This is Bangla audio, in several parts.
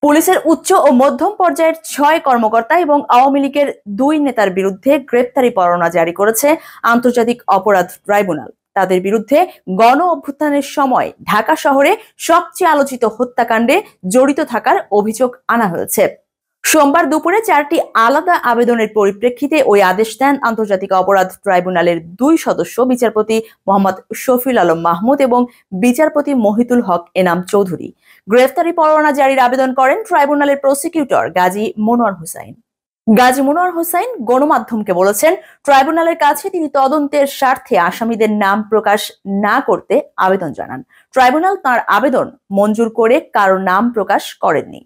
পুলিশের উচ্চ ও মধ্যম পর্যায়ের ৬ কর্মকর্তা এবং আওয়ামী লীগের ২ নেতার বিরুদ্ধে গ্রেপ্তারি পরোয়ানা জারি করেছে আন্তর্জাতিক অপরাধ ট্রাইব্যুনাল। তাদের বিরুদ্ধে গণ অভ্যুত্থানের সময় ঢাকা শহরে সবচেয়ে আলোচিত হত্যাকাণ্ডে জড়িত থাকার অভিযোগ আনা হয়েছে। সোমবার দুপুরে ৪টি আলাদা আবেদনের পরিপ্রেক্ষিতে ওই আদেশ দেন আন্তর্জাতিক অপরাধ ট্রাইব্যুনালের ২ সদস্য বিচারপতি মোহাম্মদ শফিউল আলম মাহমুদ এবং বিচারপতি মহিতুল হক এনাম চৌধুরী। গ্রেফতারি পরোয়ানা জারির আবেদন করেন ট্রাইব্যুনালের প্রসিকিউটর গাজী মনোয়ার হোসাইন। গাজী মনোয়ার হোসাইন গণমাধ্যমকে বলেছেন, ট্রাইব্যুনালের কাছে তিনি তদন্তের স্বার্থে আসামিদের নাম প্রকাশ না করতে আবেদন জানান। ট্রাইব্যুনাল তার আবেদন মঞ্জুর করে কারো নাম প্রকাশ করেননি।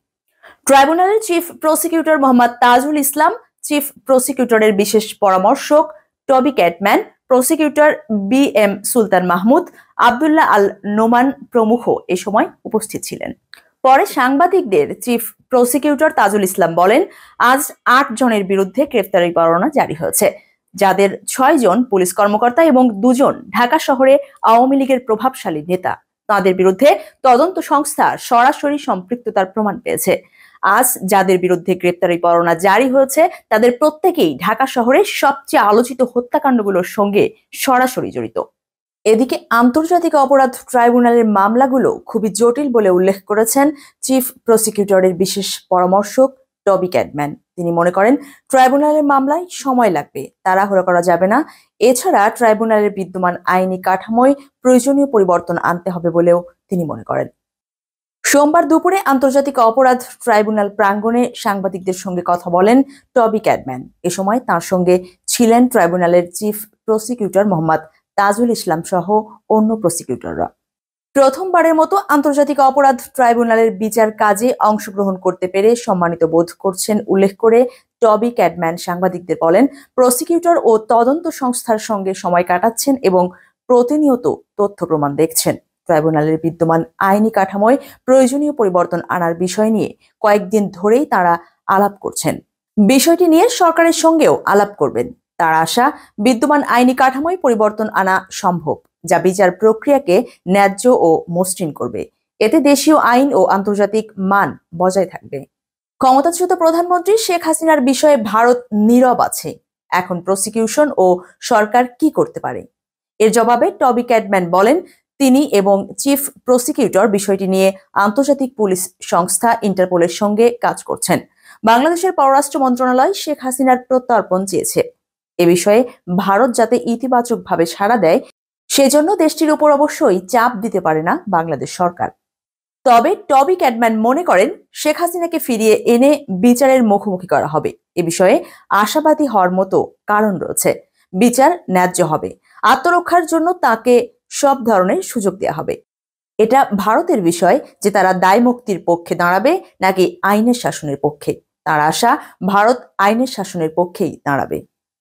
ট্রাইব্যুনালের chief prosecutor Mohammad Tajul Islam, chief প্রসিকিউটরের বিশেষ পরামর্শক টবি ক্যাটম্যান, প্রসিকিউটর বি.এম. সুলতান মাহমুদ, আব্দুল্লাহ আল নোমান প্রমুখ এ সময় উপস্থিত ছিলেন। পরে সাংবাদিকদের চিফ প্রসিকিউটর তাজুল ইসলাম বলেন, আজ ৮ জনের বিরুদ্ধে গ্রেফতারি পরোয়ানা জারি হয়েছে, যাদের ৬ জন পুলিশ কর্মকর্তা এবং ২ জন ঢাকা শহরে আওয়ামী লীগের প্রভাবশালী নেতা। তাদের বিরুদ্ধে তদন্ত সংস্থা সরাসরি সম্পৃক্ততার প্রমাণ পেয়েছে। আজ যাদের বিরুদ্ধে গ্রেপ্তারি পরোয়ানা জারি হয়েছে তাদের প্রত্যেকেই ঢাকা শহরের সবচেয়ে আলোচিত হত্যাকাণ্ডগুলোর সঙ্গে সরাসরি জড়িত। এদিকে আন্তর্জাতিক অপরাধ ট্রাইব্যুনালের মামলাগুলো খুবই জটিল বলে উল্লেখ করেছেন চিফ প্রসিকিউটরের বিশেষ পরামর্শক টবি ক্যাটম্যান। তিনি মনে করেন, ট্রাইব্যুনালের মামলায় সময় লাগবে, তাড়াহুড়ো করা যাবে না। এছাড়া ট্রাইব্যুনালের বিদ্যমান আইনি কাঠামোয় প্রয়োজনীয় পরিবর্তন আনতে হবে বলেও তিনি মনে করেন। সোমবার দুপুরে আন্তর্জাতিক অপরাধ ট্রাইব্যুনাল প্রাঙ্গণে সাংবাদিকদের সঙ্গে কথা বলেন টবি ক্যাটম্যান। এ সময় তার সঙ্গে ছিলেন ট্রাইব্যুনালের চিফ প্রসিকিউটর মোহাম্মদ তাজুল ইসলাম সহ অন্য প্রসিকিউটররা। প্রথমবারের মতো আন্তর্জাতিক অপরাধ ট্রাইব্যুনালের বিচার কাজে অংশগ্রহণ করতে পেরে সম্মানিত বোধ করছেন উল্লেখ করে টবি ক্যাটম্যান সাংবাদিকদের বলেন, প্রসিকিউটর ও তদন্ত সংস্থার সঙ্গে সময় কাটাচ্ছেন এবং প্রতিনিয়ত তথ্য প্রমাণ দেখছেন। ট্রাইব্যুনালের বিদ্যমান আইনি কাঠামোয় প্রয়োজনীয় পরিবর্তন আনার বিষয় নিয়ে কয়েকদিন ধরেই তারা আলাপ করছেন। বিষয়টি নিয়ে সরকারের সঙ্গেও আলাপ করবেন। তার আশা, বিদ্যমান আইনি কাঠামোয় পরিবর্তন আনা সম্ভব, যা বিচার প্রক্রিয়াকে ন্যায্য ও মসৃণ করবে। এতে দেশীয় আইন ও আন্তর্জাতিক মান বজায় থাকবে। ক্ষমতাচ্যুত প্রধানমন্ত্রী শেখ হাসিনার বিষয়ে ভারত নীরব আছে। এখন প্রসিকিউশন ও সরকার কি করতে পারে? এর জবাবে টবি ক্যাটম্যান বলেন, তিনি এবং চিফ প্রসিকিউটর বিষয়টি নিয়ে আন্তর্জাতিক পুলিশ সংস্থা ইন্টারপোলের সঙ্গে কাজ করছেন। বাংলাদেশের পররাষ্ট্র মন্ত্রণালয় শেখ হাসিনার প্রত্যর্পণ চেয়েছে। এ বিষয়ে ভারত যাতে ইতিবাচকভাবে সাড়া দেয়, সেজন্য দেশটির উপর অবশ্যই চাপ দিতে পারে না বাংলাদেশ সরকার। তবে টবি ক্যাটম্যান মনে করেন, শেখ হাসিনাকে ফিরিয়ে এনে বিচারের মুখোমুখি করা হবে। এ বিষয়ে আশাবাদী হওয়ার মতো কারণ রয়েছে। বিচার ন্যায্য হবে, আত্মরক্ষার জন্য তাকে সব ধরনের সুযোগ দেওয়া হবে। এটা ভারতের বিষয় যে তারা দায় মুক্তির পক্ষে দাঁড়াবে নাকি আইনের শাসনের পক্ষে। তার আশা, ভারত আইনের শাসনের পক্ষেই দাঁড়াবে।